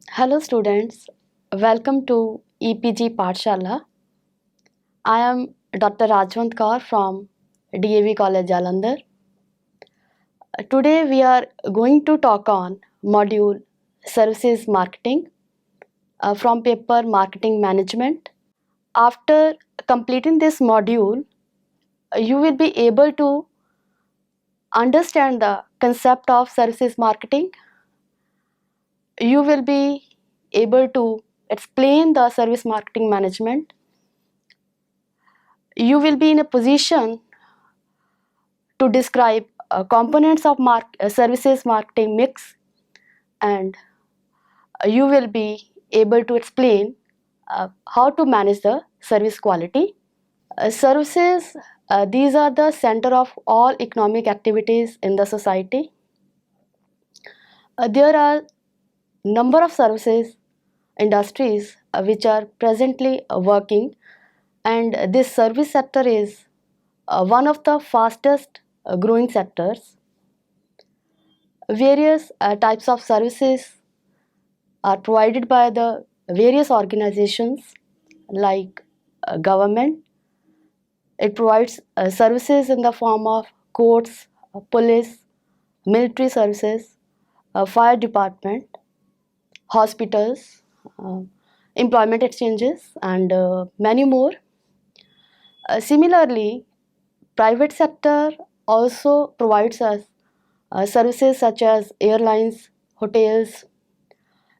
Hello students, welcome to EPG Pathshala. I am Dr. Rajwant Kaur from DAV College Jalandhar. Today we are going to talk on module Services Marketing from paper Marketing Management. After completing this module, you will be able to understand the concept of services marketing. You will be able to explain the service marketing management. You will be in a position to describe components of services marketing mix, and you will be able to explain how to manage the service quality. Services, these are the center of all economic activities in the society. There are number of services industries which are presently working, and this service sector is one of the fastest growing sectors. Various types of services are provided by the various organizations like government. It provides services in the form of courts, police, military services, fire department, hospitals, uh, employment exchanges, and many more. Similarly, private sector also provides us services such as airlines, hotels,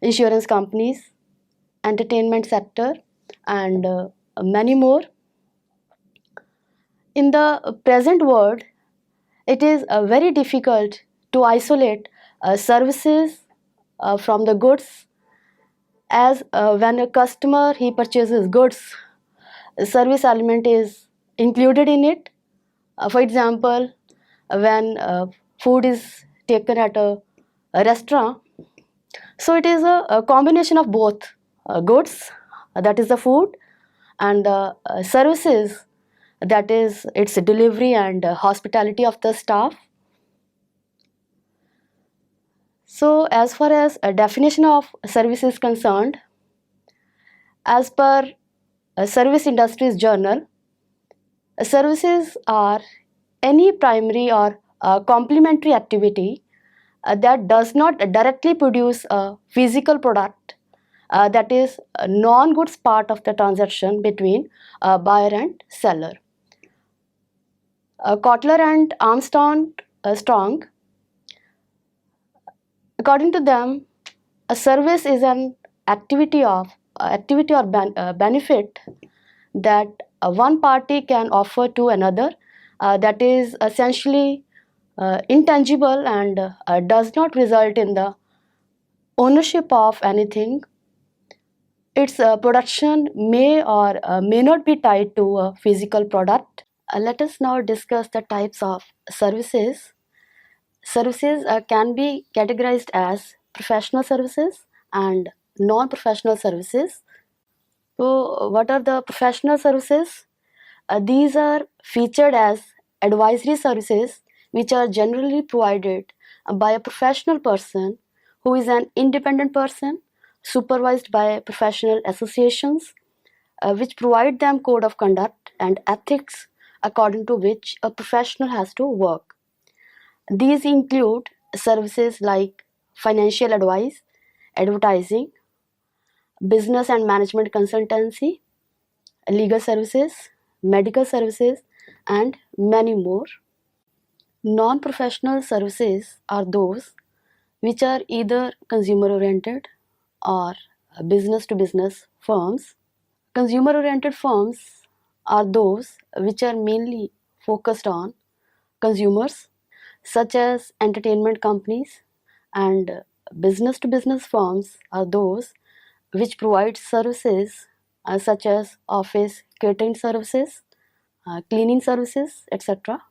insurance companies, entertainment sector, and many more. In the present world, it is very difficult to isolate services from the goods, as when a customer he purchases goods, a service element is included in it. For example, when food is taken at a restaurant, so it is a combination of both goods, that is the food, and the services, that is its delivery and hospitality of the staff. So as far as a definition of service is concerned, as per Service Industries Journal, services are any primary or complementary activity that does not directly produce a physical product, that is a non-goods part of the transaction between buyer and seller. Kotler and Strong, according to them, a service is an activity or benefit that one party can offer to another, that is essentially intangible and does not result in the ownership of anything. Its production may or may not be tied to a physical product. Let us now discuss the types of services. Services can be categorized as professional services and non-professional services. So, what are the professional services? These are featured as advisory services which are generally provided by a professional person who is an independent person supervised by professional associations, which provide them code of conduct and ethics according to which a professional has to work. These include services like financial advice, advertising, business and management consultancy, legal services, medical services, and many more. Non-professional services are those which are either consumer-oriented or business-to-business firms. Consumer-oriented firms are those which are mainly focused on consumers, such as entertainment companies, and business-to-business firms are those which provide services such as office catering services, cleaning services, etc.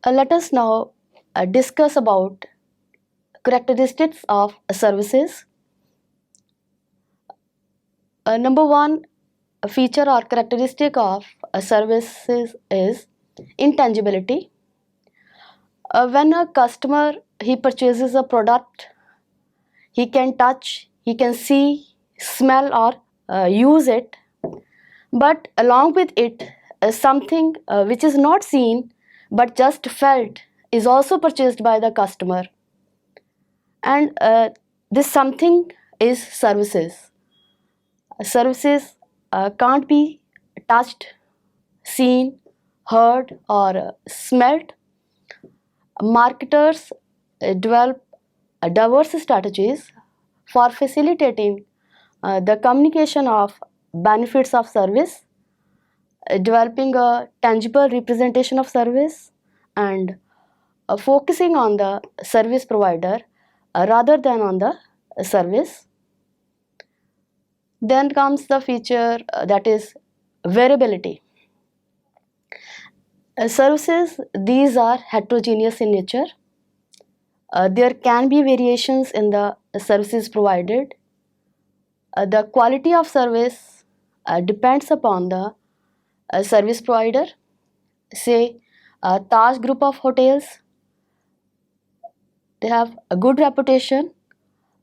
Let us now discuss about characteristics of services. Number one feature or characteristic of services is intangibility. When a customer he purchases a product, he can touch, he can see, smell, or use it. But along with it, something which is not seen but just felt is also purchased by the customer. And this something is services. Services can't be touched, seen, heard, or smelt. Marketers develop diverse strategies for facilitating the communication of benefits of service, developing a tangible representation of service, and focusing on the service provider rather than on the service. Then comes the feature that is variability. Services, these are heterogeneous in nature. There can be variations in the services provided. The quality of service depends upon the service provider. Say, Taj group of hotels, they have a good reputation,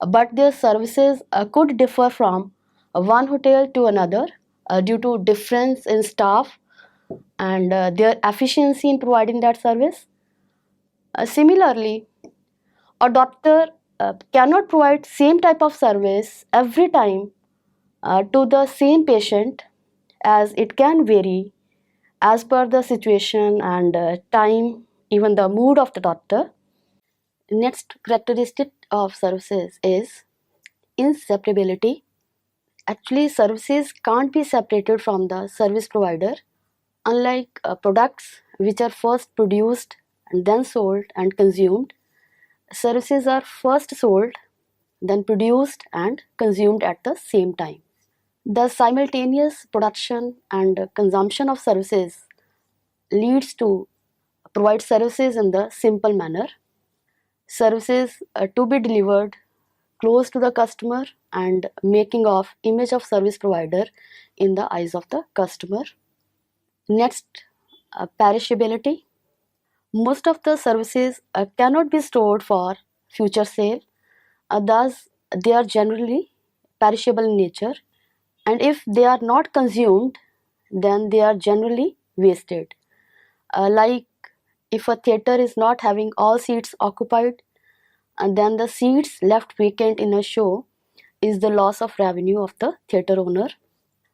but their services could differ from one hotel to another due to difference in staff and their efficiency in providing that service. Similarly, a doctor cannot provide same type of service every time to the same patient, as it can vary as per the situation and time, even the mood of the doctor. Next characteristic of services is inseparability. Actually, services can't be separated from the service provider. Unlike products which are first produced and then sold and consumed, services are first sold, then produced and consumed at the same time. The simultaneous production and consumption of services leads to provide services in the simple manner. Services to be delivered close to the customer and making of image of service provider in the eyes of the customer. Next, perishability. Most of the services cannot be stored for future sale, thus they are generally perishable in nature, and if they are not consumed, then they are generally wasted. Like if a theater is not having all seats occupied, and then the seats left vacant in a show is the loss of revenue of the theater owner.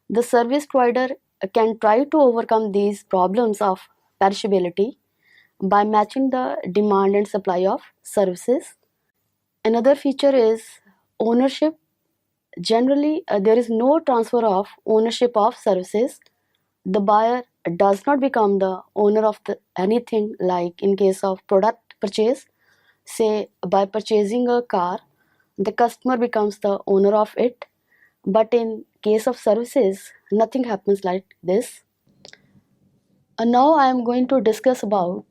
The service provider can try to overcome these problems of perishability by matching the demand and supply of services. Another feature is ownership. Generally, there is no transfer of ownership of services. The buyer does not become the owner of anything, like in case of product purchase. Say, by purchasing a car, the customer becomes the owner of it. But in case of services, nothing happens like this. Now I am going to discuss about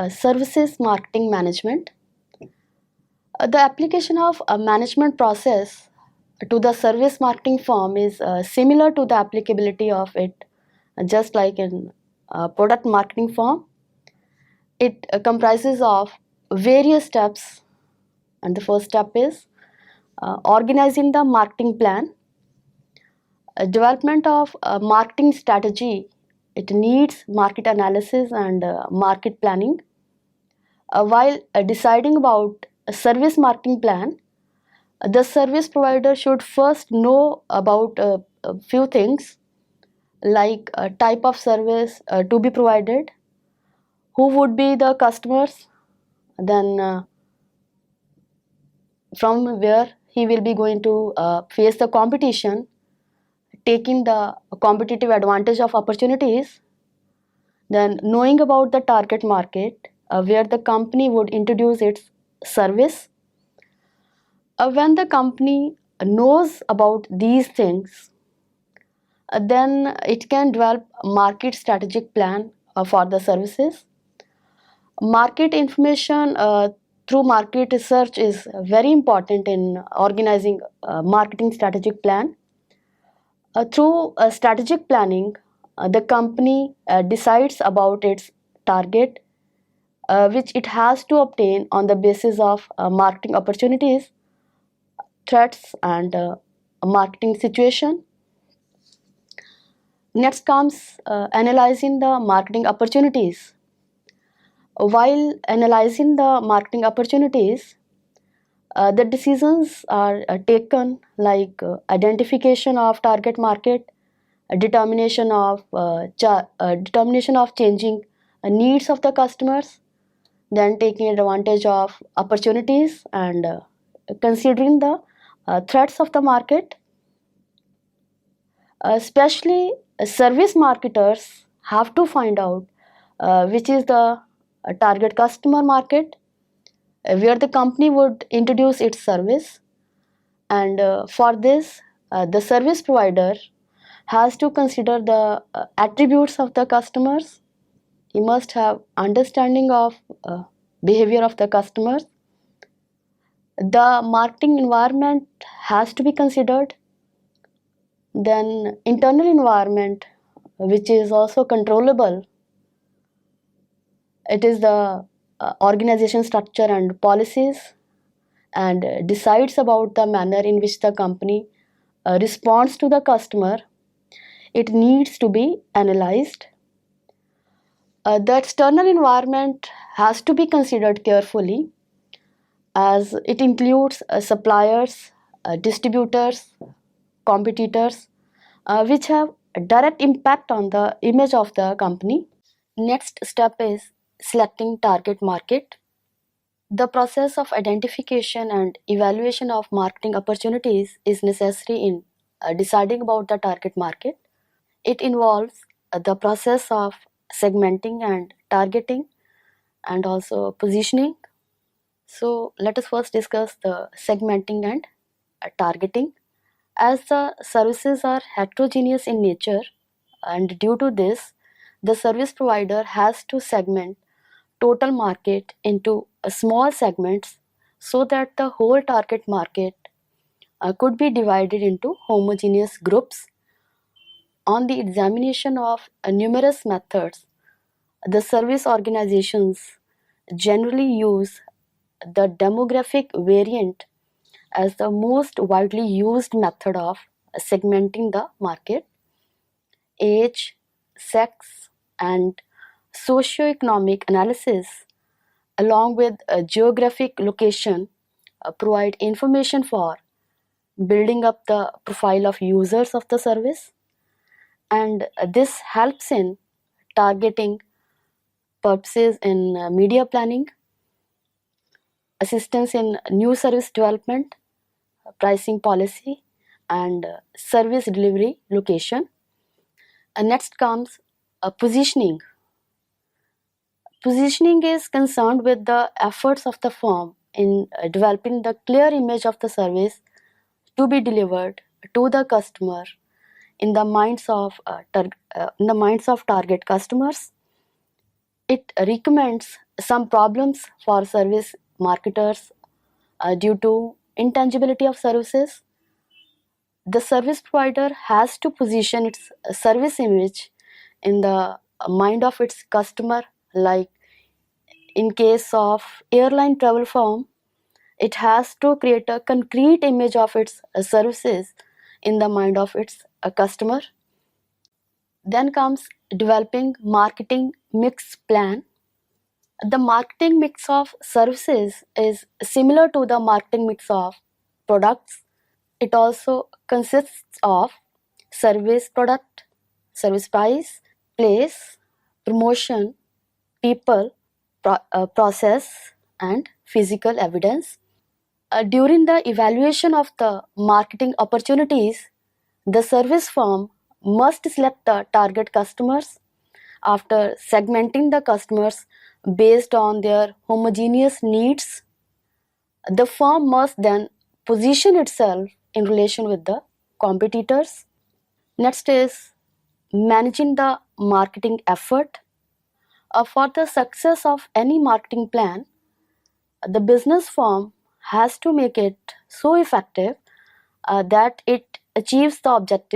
services marketing management. The application of a management process to the service marketing firm is similar to the applicability of it, just like in product marketing firm. It comprises of various steps, and the first step is organizing the marketing plan. Development of marketing strategy, it needs market analysis and market planning. While deciding about a service marketing plan, the service provider should first know about a few things, like type of service to be provided, who would be the customers, then from where he will be going to face the competition, taking the competitive advantage of opportunities, then knowing about the target market where the company would introduce its service. When the company knows about these things, then it can develop a market strategic plan for the services. Market information through market research is very important in organizing a marketing strategic plan. Through strategic planning, the company decides about its target, which it has to obtain on the basis of marketing opportunities. threats and marketing situation. Next comes analyzing the marketing opportunities. While analyzing the marketing opportunities, the decisions are taken like identification of target market, determination of changing needs of the customers, then taking advantage of opportunities and considering the threats of the market. Especially service marketers have to find out which is the target customer market where the company would introduce its service, and for this the service provider has to consider the attributes of the customers. He must have understanding of behavior of the customers. The marketing environment has to be considered. Then internal environment, which is also controllable. It is the organization structure and policies, and decides about the manner in which the company responds to the customer. It needs to be analyzed. The external environment has to be considered carefully, as it includes suppliers, distributors, competitors, which have a direct impact on the image of the company. Next step is selecting target market. The process of identification and evaluation of marketing opportunities is necessary in deciding about the target market. It involves the process of segmenting and targeting and also positioning. So let us first discuss the segmenting and targeting. As the services are heterogeneous in nature, and due to this, the service provider has to segment total market into small segments so that the whole target market could be divided into homogeneous groups. On the examination of numerous methods, the service organizations generally use the demographic variant as the most widely used method of segmenting the market. Age, sex, and socioeconomic analysis, along with a geographic location, provide information for building up the profile of users of the service, and this helps in targeting purposes in media planning, assistance in new service development, pricing policy, and service delivery location. And next comes positioning. Positioning is concerned with the efforts of the firm in developing the clear image of the service to be delivered to the customer in the minds of target customers. It recommends some problems for service marketers due to intangibility of services. The service provider has to position its service image in the mind of its customer, like in case of airline travel firm, it has to create a concrete image of its services in the mind of its customer. Then comes developing marketing mix plan. The marketing mix of services is similar to the marketing mix of products. It also consists of service product, service price, place, promotion, people, process, and physical evidence. During the evaluation of the marketing opportunities, the service firm must select the target customers. After segmenting the customers based on their homogeneous needs, the firm must then position itself in relation with the competitors. Next is managing the marketing effort. For the success of any marketing plan, the business firm has to make it so effective that it achieves the objective